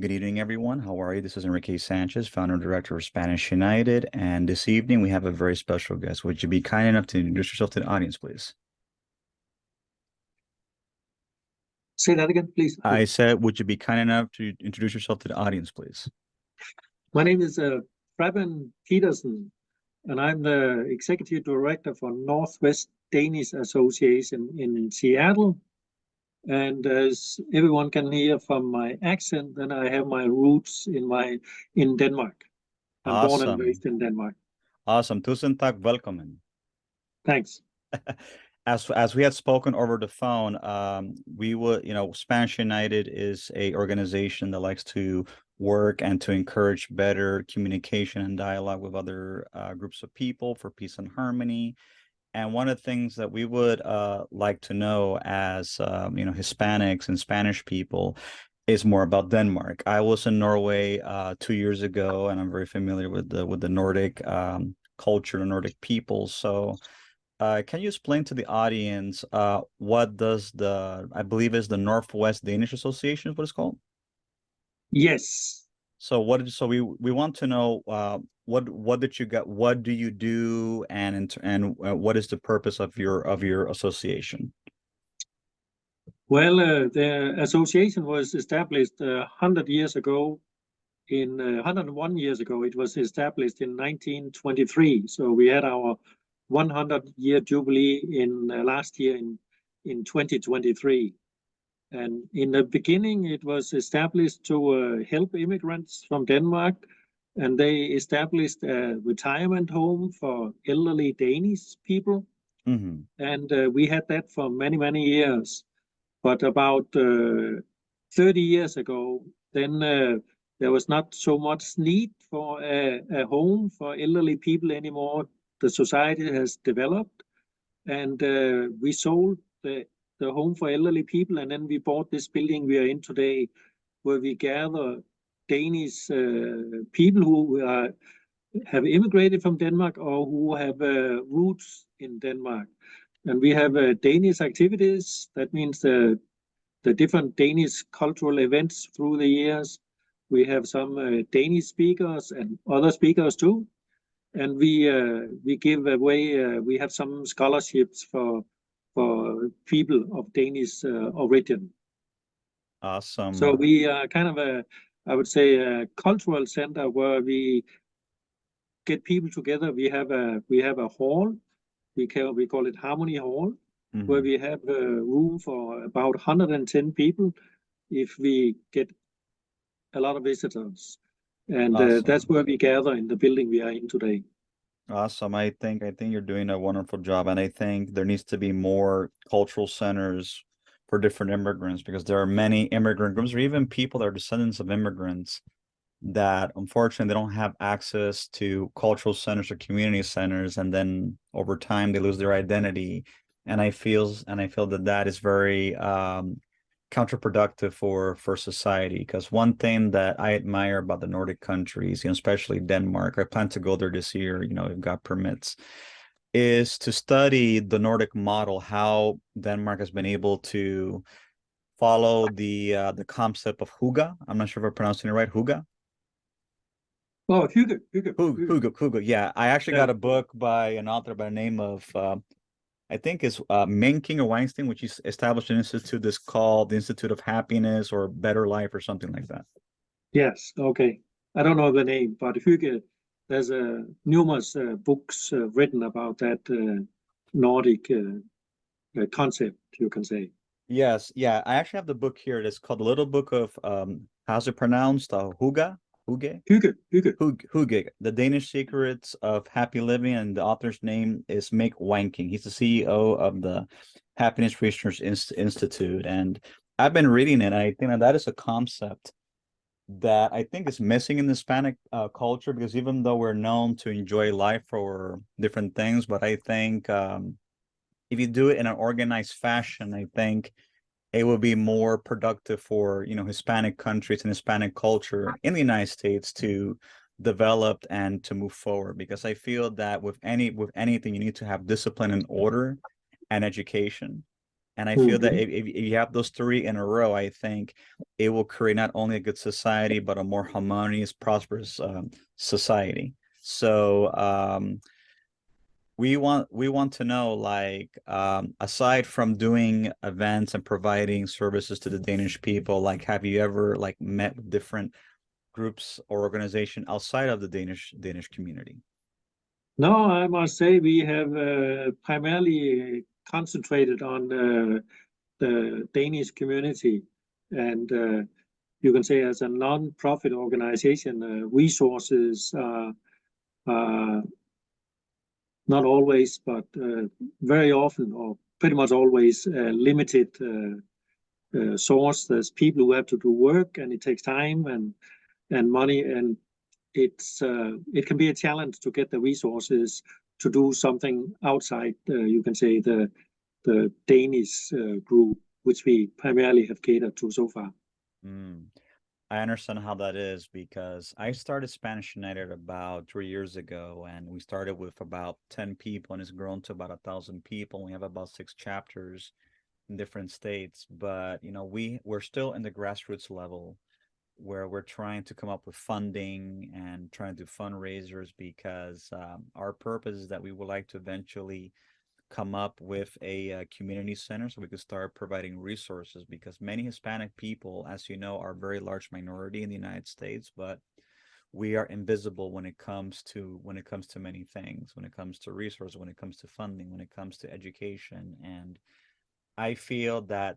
Good evening, everyone. How are you? This is Enrique Sanchez, founder and director of Spanish United. And this evening, we have a very special guest. Would you be kind enough to introduce yourself to the audience, please? Say that again, please. I said, would you be kind enough to introduce yourself to the audience, please? My name is Preben Pedersen, and I'm the executive director for Northwest Danish Association in Seattle. And as everyone can hear from my accent, then I have my roots in Denmark. I'm born and Awesome. raised in Denmark. Awesome. Tusen tak, welcome. Thanks. As we had spoken over the phone, we would, Spanish United is a organization that likes to work and to encourage better communication and dialogue with other groups of people for peace and harmony. And one of the things that we would like to know as Hispanics and Spanish people is more about Denmark. I was in Norway 2 years ago, and I'm very familiar with the Nordic culture, the Nordic people. So can you explain to the audience what does I believe is the Northwest Danish Association is what it's called? Yes. So we want to know what did you get, what do you do, and what is the purpose of your association? Well, the association was established 100 years ago. 101 years ago, it was established in 1923. So we had our 100-year jubilee in last year in 2023. And in the beginning, it was established to help immigrants from Denmark, and they established a retirement home for elderly Danish people. Mm-hmm. And we had that for many, many years. But about 30 years ago, then there was not so much need for a home for elderly people anymore. The society has developed, and we sold the home for elderly people, and then we bought this building we are in today, where we gather Danish people who have immigrated from Denmark or who have roots in Denmark. And we have Danish activities. That means the different Danish cultural events through the years. We have some Danish speakers and other speakers too. And we give away, we have some scholarships for people of Danish origin. So Awesome. we are kind of I would say, a cultural center where we get people together. We have a hall. We call it Harmony Hall, where Mm-hmm. we have room for about 110 people if we get a lot of visitors. And that's Awesome. where we gather in the building we are in today. Awesome. I think you're doing a wonderful job, and I think there needs to be more cultural centers for different immigrants because there are many immigrant groups or even people that are descendants of immigrants that unfortunately they don't have access to cultural centers or community centers, and then over time they lose their identity. And I feel that that is very counterproductive for society, because one thing that I admire about the Nordic countries, especially Denmark, I plan to go there this year, we've got permits, is to study the Nordic model, how Denmark has been able to follow the concept of hygge. I'm not sure if I'm pronouncing it right. Hygge. Oh, Hygge. Hugo. Yeah, I actually Yeah. got a book by an author by the name of I think it's Menking or Weinstein, which is established an institute that's called the Institute of Happiness or Better Life or something like that. Yes. Okay. I don't know the name, but Hygge, there's numerous books written about that Nordic concept, you can say. Yes, yeah. I actually have the book here. It's called The Little Book of how's it pronounced? Huga? Huge? Hygge. Huge, The Danish Secrets of Happy Living, and the author's name is Mick Wanking. He's the CEO of the Happiness Research Institute, and I've been reading it, and I think that is a concept that I think is missing in the Hispanic culture, because even though we're known to enjoy life for different things, but I think if you do it in an organized fashion, I think it will be more productive for Hispanic countries and Hispanic culture in the United States to develop and to move forward, because I feel that with anything you need to have discipline and order and education. And I feel that Mhm. if you have those three in a row, I think it will create not only a good society, but a more harmonious, prosperous society. So we want to know, like, aside from doing events and providing services to the Danish people, like, have you ever like met with different groups or organization outside of the Danish community? No, I must say we have primarily concentrated on the Danish community, and you can say as a non-profit organization, resources are not always, but very often, or pretty much always, limited source. There's people who have to do work, and it takes time and money, and it can be a challenge to get the resources to do something outside. You can say the Danish group, which we primarily have catered to so far. Mm. I understand how that is because I started Spanish United about 3 years ago, and we started with about 10 people, and it's grown to about 1,000 people. We have about 6 chapters in different states, but we're still in the grassroots level where we're trying to come up with funding and trying to do fundraisers because our purpose is that we would like to eventually come up with a community center so we could start providing resources because many Hispanic people, as you know, are a very large minority in the United States, but we are invisible when it comes to many things, when it comes to resources, when it comes to funding, when it comes to education. And I feel that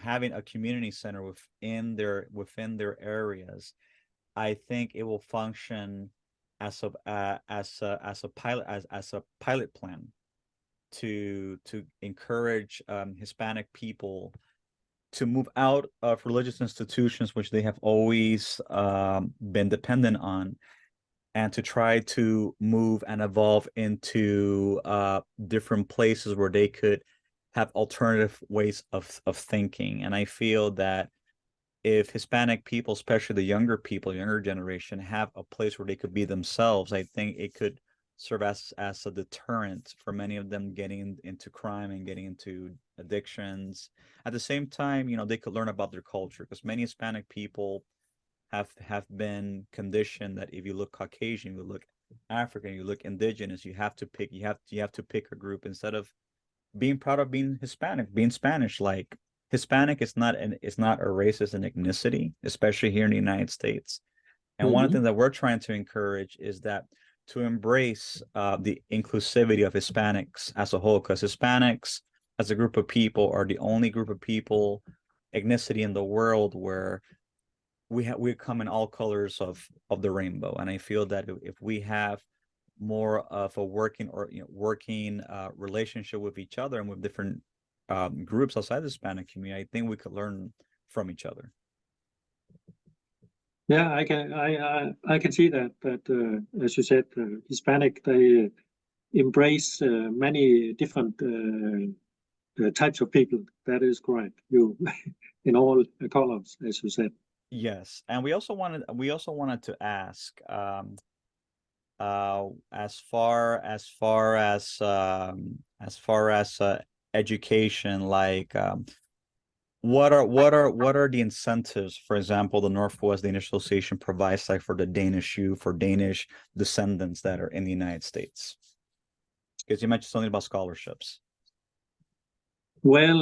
having a community center within their areas, I think it will function as a pilot plan to encourage Hispanic people to move out of religious institutions which they have always been dependent on, and to try to move and evolve into different places where they could have alternative ways of thinking. And I feel that if Hispanic people, especially the younger people, younger generation, have a place where they could be themselves, I think it could serve as a deterrent for many of them getting into crime and getting into addictions. At the same time, they could learn about their culture because many Hispanic people have been conditioned that if you look Caucasian, you look African, you look indigenous, you have to pick a group instead of being proud of being Hispanic, being Spanish. Like, Hispanic is not a race, it's an ethnicity, especially here in the United States. And one of the Mhm. things that we're trying to encourage is that to embrace the inclusivity of Hispanics as a whole, because Hispanics as a group of people are the only group of people, ethnicity in the world where we come in all colors of the rainbow. And I feel that if we have more of a working relationship with each other and with different groups outside the Hispanic community, I think we could learn from each other. Yeah, I can see that as you said, Hispanic, they embrace many different types of people. That is correct. You in all colors, as you said. Yes, and we also wanted to ask, as far as education, like, what are the incentives, for example, the Northwest Danish Association provides, like, for the Danish youth, for Danish descendants that are in the United States? Because you mentioned something about scholarships. Well,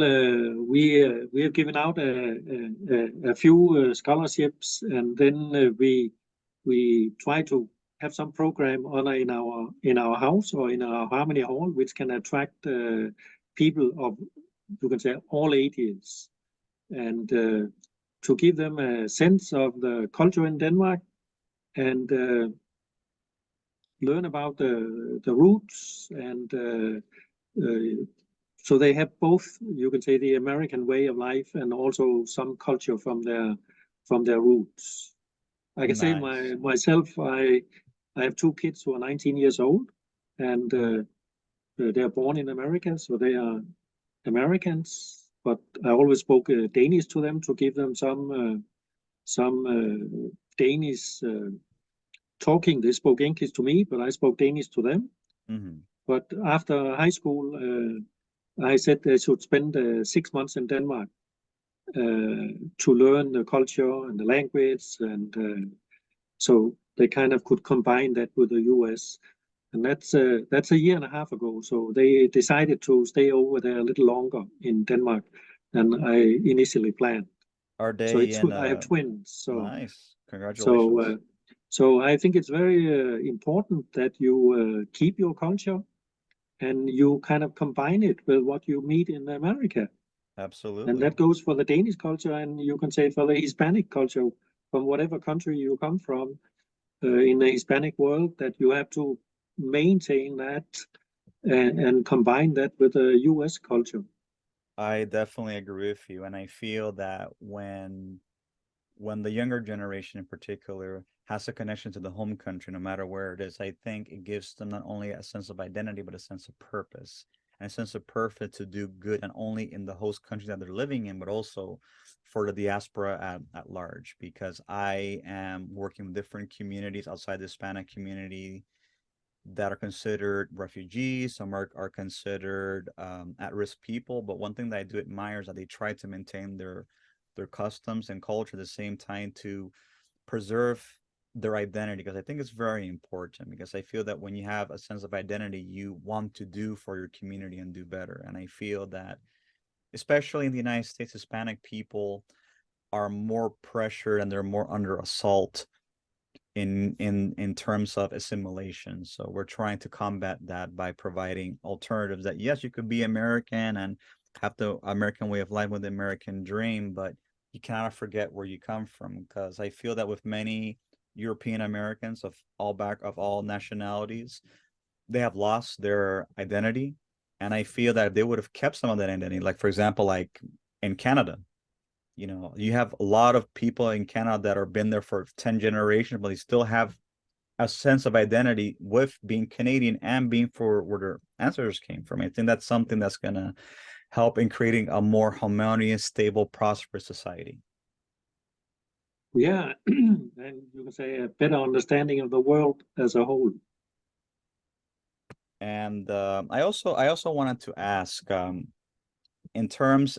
we have given out a few scholarships, and then we try to have some program on in our house or in our Harmony Hall, which can attract people of, you can say, all ages, and to give them a sense of the culture in Denmark and learn about the roots and so they have both, you can say, the American way of life and also some culture from their roots. I can say Nice. myself, I have two kids who are 19 years old, and they are born in America, so they are Americans. But I always spoke Danish to them to give them some Danish talking. They spoke English to me, but I spoke Danish to them. Hmm. But after high school, I said they should spend 6 months in Denmark to learn the culture and the language, and so they kind of could combine that with the US. And that's a year and a half ago. So they decided to stay over there a little longer in Denmark than I initially planned. Are So they it's in I have twins. nice. So Congratulations. so I think it's very important that you keep your culture and you kind of combine it with what you meet in America. And Absolutely. that goes for the Danish culture, and you can say for the Hispanic culture, from whatever country you come from in the Hispanic world, that you have to maintain that and combine that with the US culture. I definitely agree with you, and I feel that when the younger generation in particular has a connection to the home country, no matter where it is, I think it gives them not only a sense of identity, but a sense of purpose. And a sense of purpose to do good, not only in the host country that they're living in, but also for the diaspora at large. Because I am working with different communities outside the Hispanic community that are considered refugees, some are considered at-risk people. But one thing that I do admire is that they try to maintain their customs and culture at the same time to preserve their identity, because I think it's very important, because I feel that when you have a sense of identity, you want to do for your community and do better. And I feel that especially in the United States, Hispanic people are more pressured and they're more under assault in terms of assimilation. So we're trying to combat that by providing alternatives that, yes, you could be American and have the American way of life with the American dream, but you cannot forget where you come from. Because I feel that with many European Americans of all nationalities, they have lost their identity. And I feel that if they would have kept some of that identity, like for example, like in Canada, you have a lot of people in Canada that are been there for 10 generations, but they still have a sense of identity with being Canadian and being for where their ancestors came from. I think that's something that's going to help in creating a more harmonious, stable, prosperous society. Yeah, and you can say a better understanding of the world as a whole. And I also wanted to ask, in terms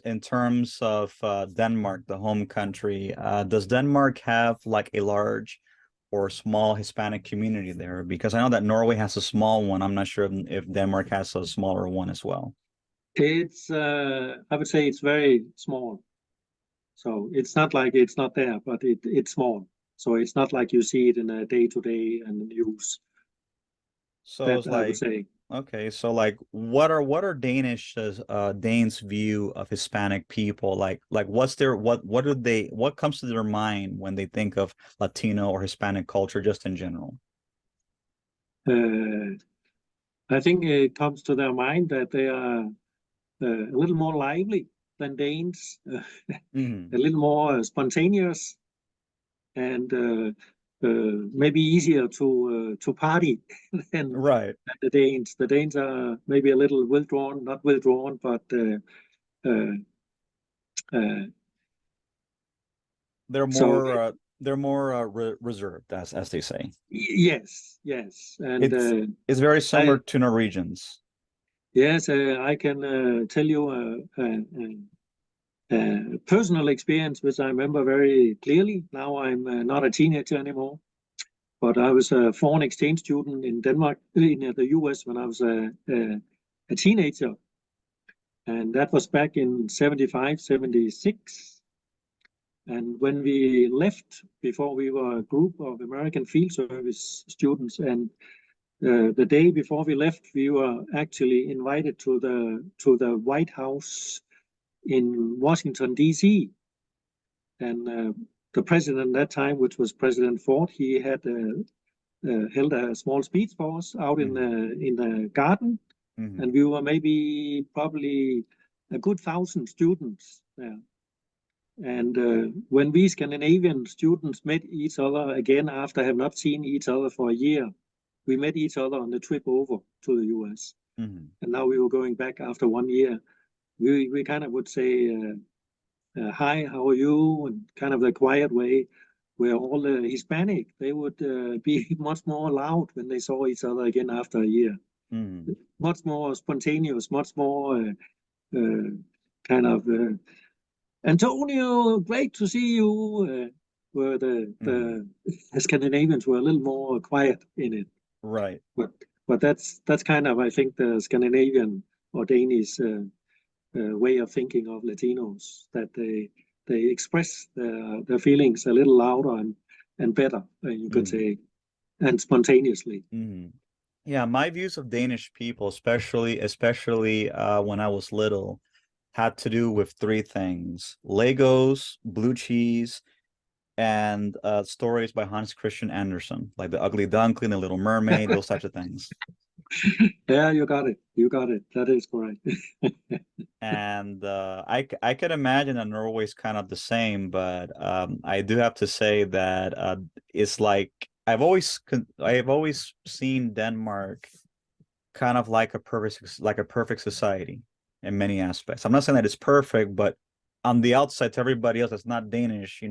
of Denmark, the home country, does Denmark have like a large or small Hispanic community there? Because I know that Norway has a small one. I'm not sure if Denmark has a smaller one as well. It's I would say it's very small. So it's not like it's not there, but it's small. So it's not like you see it in a day-to-day and use. So That it's I would like, say. okay, so like what are Danes' view of Hispanic people? Like what comes to their mind when they think of Latino or Hispanic culture just in general? Uh, I think it comes to their mind that they are a little more lively than Danes, Hmm. a little more spontaneous, and maybe easier to party than Right. the Danes. The Danes are maybe a little withdrawn, not withdrawn, but uh, uh, They're so more uh they're more reserved, as they say. yes, yes, and It's it's very similar I to Norwegians. yes, I can tell you a personal experience which I remember very clearly. Now I'm not a teenager anymore, but I was a foreign exchange student in Denmark, in the US when I was a teenager. And that was back in 75, 76. And when we left, before we were a group of American field service students, and the day before we left, we were actually invited to the White House in Washington, D.C. And the president at that time, which was President Ford, he had held a small speech for us out Hmm. in the garden, Hmm. and we were maybe probably a good 1,000 students there. And when we Scandinavian students met each other again after have not seen each other for a year, we met each other on the trip over to the US. Hmm. And now we were going back after 1 year. We kind of would say, hi, how are you? And kind of the quiet way, where all the Hispanic, they would be much more loud when they saw each other again after a year. Hmm. Much more spontaneous, much more. kind of Antonio, great to see you. Where the Scandinavians were a little more quiet in it. Right. But that's kind of, I think, the Scandinavian or Danish way of thinking of Latinos, that they express their feelings a little louder and better, you could say, and spontaneously. Yeah, my views of Danish people, especially when I was little, had to do with three things: Legos, blue cheese, and stories by Hans Christian Andersen, like The Ugly Duckling, The Little Mermaid, those types of things. Yeah, you got it. You got it. That is correct. And I could imagine that Norway's kind of the same, but I do have to say that it's like I've always seen Denmark kind of like a perfect society in many aspects. I'm not saying that it's perfect, but on the outside to everybody else that's not Danish, it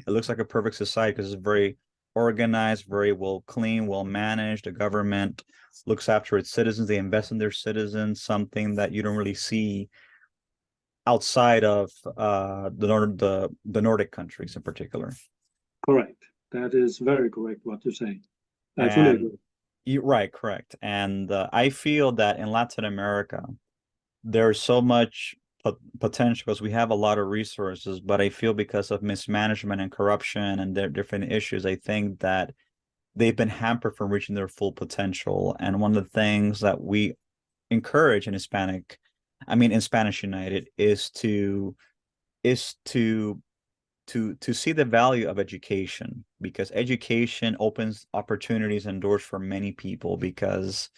looks like a perfect society because it's very organized, very well clean, well managed. The government looks after its citizens. They invest in their citizens, something that you don't really see outside of the Nordic countries in particular. Correct. That is very correct what you say. I fully And agree. right, correct. And I feel that in Latin America, there's so much potential because we have a lot of resources, but I feel because of mismanagement and corruption and their different issues, I think that they've been hampered from reaching their full potential. And one of the things that we encourage in Spanish United is to see the value of education, because education opens opportunities and doors for many people, because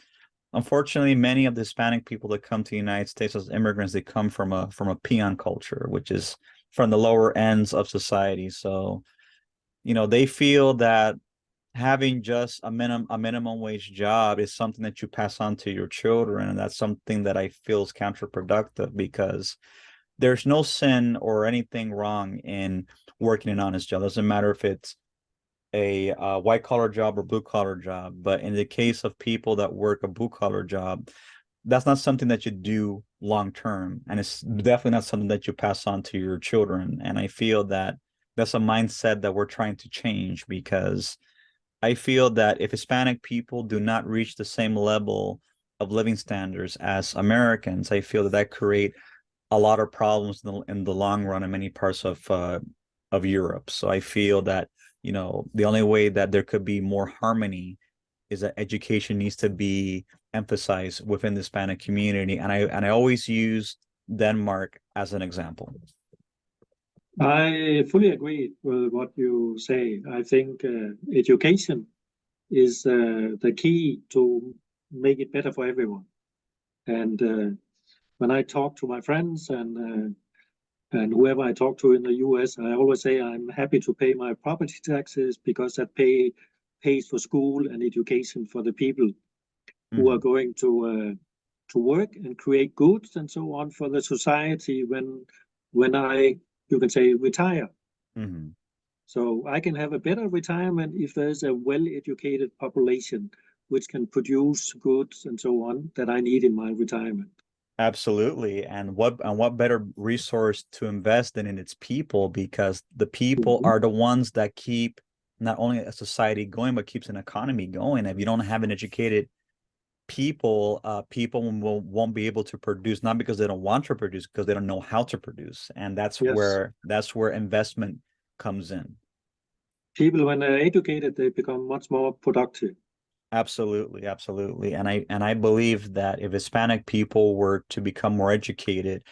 unfortunately many of the Hispanic people that come to the United States as immigrants, they come from a peon culture, which is from the lower ends of society. So they feel that having just a minimum wage job is something that you pass on to your children, and that's something that I feel is counterproductive, because there's no sin or anything wrong in working an honest job. Doesn't matter if it's a white collar job or blue collar job, but in the case of people that work a blue collar job, that's not something that you do long term, and it's definitely not something that you pass on to your children. And I feel that that's a mindset that we're trying to change, because I feel that if Hispanic people do not reach the same level of living standards as Americans, I feel that create a lot of problems in the long run in many parts of Europe. So I feel that the only way that there could be more harmony is that education needs to be emphasized within the Hispanic community, and I always use Denmark as an example. I fully agree with what you say. I think education is the key to make it better for everyone. And when I talk to my friends and whoever I talk to in the US, I always say I'm happy to pay my property taxes, because that pays for school and education for the people who are going to work and create goods and so on for the society when you can say, retire. So I can have a better retirement if there's a well-educated population which can produce goods and so on that I need in my retirement. Absolutely. And what better resource to invest in its people, because the people are the ones that keep not only a society going, but keeps an economy going. If you don't have an educated people, people won't be able to produce, not because they don't want to produce, because they don't know how to produce. And that's where investment comes in. People, when they're educated, they become much more productive. Absolutely, absolutely. And I believe that if Hispanic people were to become more educated,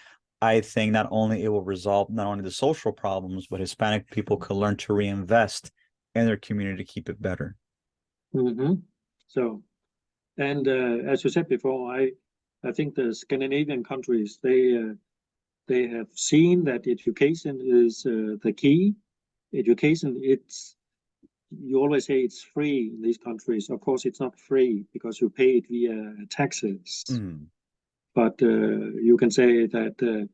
I think not only it will resolve not only the social problems, but Hispanic people could learn to reinvest in their community to keep it better. So, and as you said before, I think the Scandinavian countries, they have seen that education is the key. Education, you always say it's free in these countries. Of course, it's not free because you pay it via taxes. But you can say that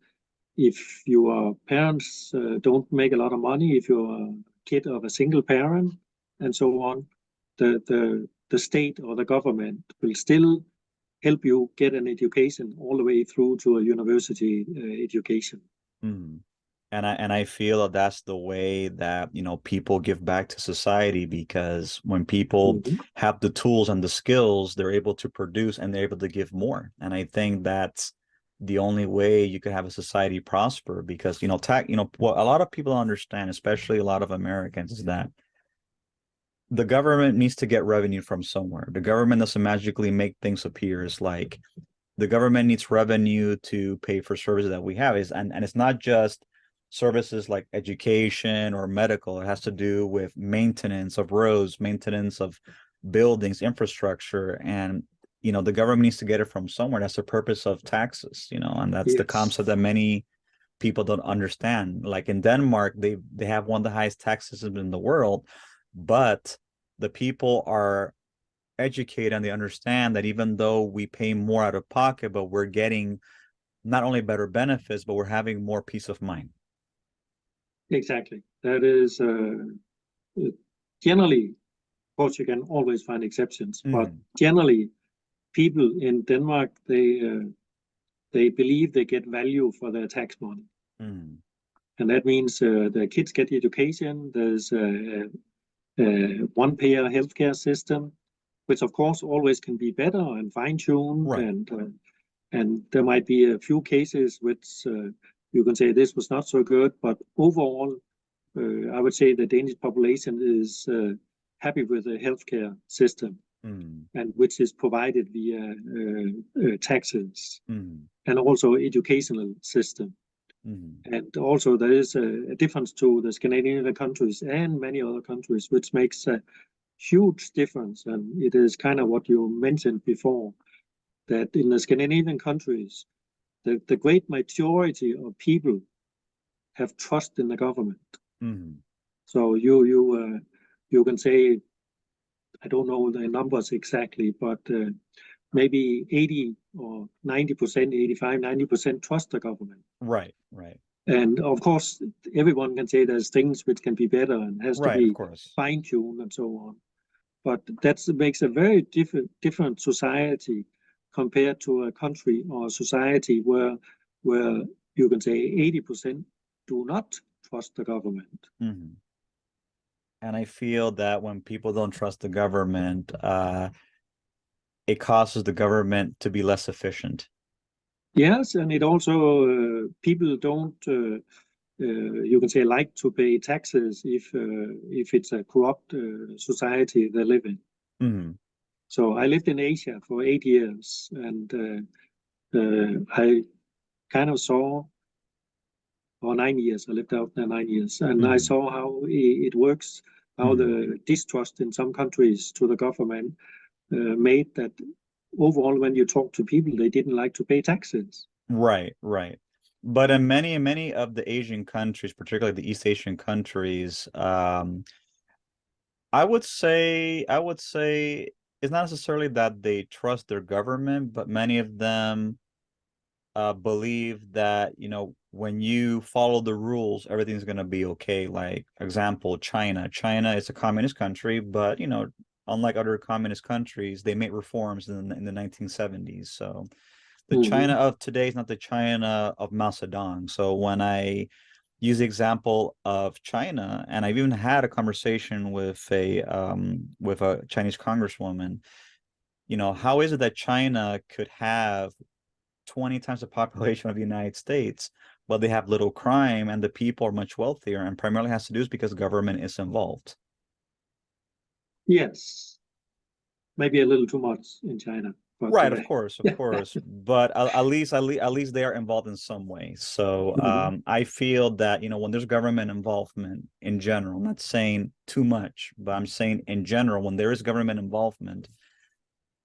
if your parents don't make a lot of money, if you're a kid of a single parent and so on, the state or the government will still help you get an education all the way through to a university education. Mm. And I feel that that's the way that, you know, people give back to society, because when people have the tools and the skills, they're able to produce and they're able to give more. And I think that's the only way you could have a society prosper, because, you know, what a lot of people understand, especially a lot of Americans, is that the government needs to get revenue from somewhere. The government doesn't magically make things appear. It's like the government needs revenue to pay for services that we have. And it's not just services like education or medical. It has to do with maintenance of roads, maintenance of buildings, infrastructure. And, you know, the government needs to get it from somewhere. That's the purpose of taxes, you know, and that's the Yes, concept that many people don't understand. Like in Denmark, they have one of the highest tax systems in the world, but the people are educated and they understand that even though we pay more out of pocket, but we're getting not only better benefits, but we're having more peace of mind. exactly. That is generally, of course, you can always find exceptions, but generally, people in Denmark, they believe they get value for their tax money. And that means the kids get education. There's a one-payer healthcare system, which of course always can be better and fine-tuned. Right. And there might be a few cases which you can say this was not so good, but overall, I would say the Danish population is happy with the healthcare system, and which is provided via taxes, and also educational system. And also there is a difference to the Scandinavian countries and many other countries, which makes a huge difference. And it is kind of what you mentioned before, that in the Scandinavian countries, the great majority of people have trust in the government. So you can say, I don't know the numbers exactly, but maybe 80 or 90%, 85, 90% trust the government. Right, right. And of course, everyone can say there's things which can be better and has to Right, be of course. fine-tuned and so on. But that makes a very different society compared to a country or a society where you can say 80% do not trust the government. And I feel that when people don't trust the government, it causes the government to be less efficient. Yes, and it also people don't you can say like to pay taxes if it's a corrupt society they live in. So I lived in Asia for 8 years, and I kind of saw, or 9 years, I lived out there 9 years, and I saw how it works, how the distrust in some countries to the government made that overall when you talk to people, they didn't like to pay taxes. Right, right. But in many of the Asian countries, particularly the East Asian countries, I would say it's not necessarily that they trust their government, but many of them believe that, you know, when you follow the rules, everything's going to be okay. Like, example, China. China is a communist country, but, you know, unlike other communist countries, they made reforms in the 1970s. So the China of today is not the China of Mao Zedong. So when I use the example of China, and I've even had a conversation with a Chinese congresswoman, you know, how is it that China could have 20 times the population of the United States, but they have little crime and the people are much wealthier, and primarily has to do is because government is involved. Yes, maybe a little too much in China. But, Right, of course, but at least they are involved in some way. So I feel that, you know, when there's government involvement in general, I'm not saying too much, but I'm saying in general, when there is government involvement,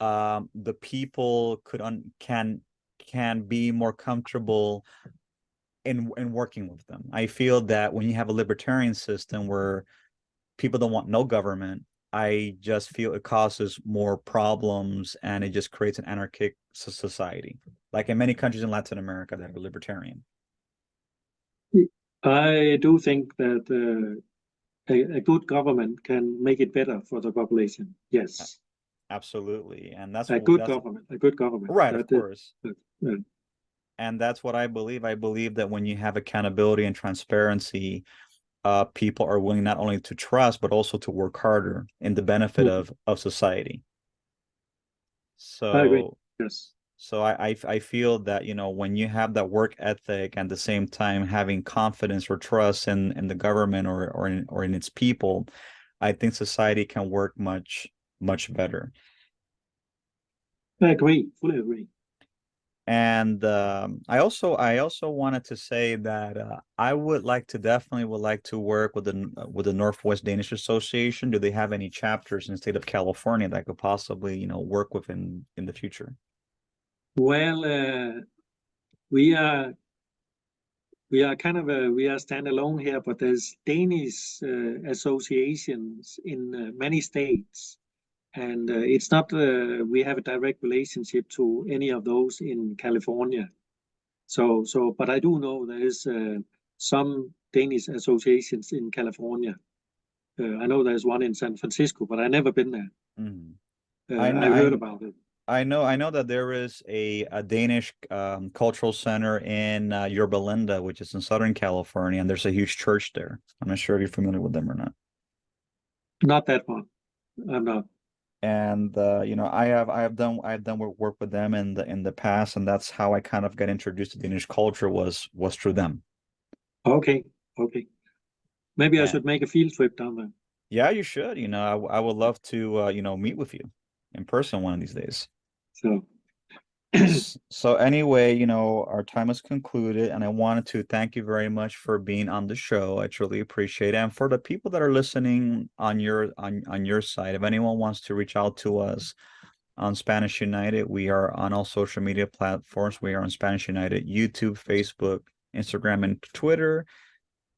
the people can be more comfortable in working with them. I feel that when you have a libertarian system where people don't want no government, I just feel it causes more problems and it just creates an anarchic society. Like in many countries in Latin America that are libertarian. I do think that a good government can make it better for the population. Yes. Absolutely. And that's A what good that's government, a good government. right, of That is, course. yeah. And that's what I believe. I believe that when you have accountability and transparency, people are willing not only to trust but also to work harder in the benefit Mhm. of society. I agree. So Yes. I feel that, when you have that work ethic and at the same time having confidence or trust in the government or in its people, I think society can work much better. I agree. Fully agree. And I also wanted to say that I definitely would like to work with the Northwest Danish Association. Do they have any chapters in the state of California that I could possibly, work with in the future? Well, we are we are kind of we are standalone here, but there's Danish associations in many states, and it's not we have a direct relationship to any of those in California. But I do know there is some Danish associations in California. I know there's one in San Francisco, but I've never been there. Mhm. I know I heard I about it. I know that there is a Danish cultural center in Yorba Linda, which is in Southern California, and there's a huge church there. I'm not sure if you're familiar with them or not. Not that one. I'm not. And I have done work with them in the past, and that's how I kind of got introduced to Danish culture was through them. Okay, okay. Maybe I And should make a field trip down there. yeah, you should. I would love to meet with you in person one of these days. So, So anyway, our time is concluded, and I wanted to thank you very much for being on the show. I truly appreciate it. And for the people that are listening on your side, if anyone wants to reach out to us on Spanish United, we are on all social media platforms. We are on Spanish United, YouTube, Facebook, Instagram, and Twitter.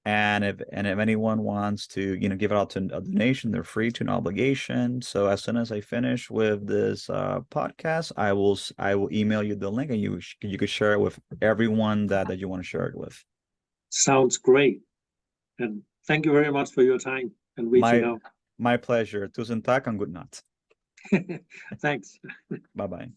And if anyone wants to, give it out to a donation, they're free to, no obligation. So as soon as I finish with this podcast, I will email you the link, and you could share it with everyone that you want to share it with. sounds great. And thank you very much for your time and reaching My out. my pleasure. Tusen tak and good night. Thanks. Bye bye.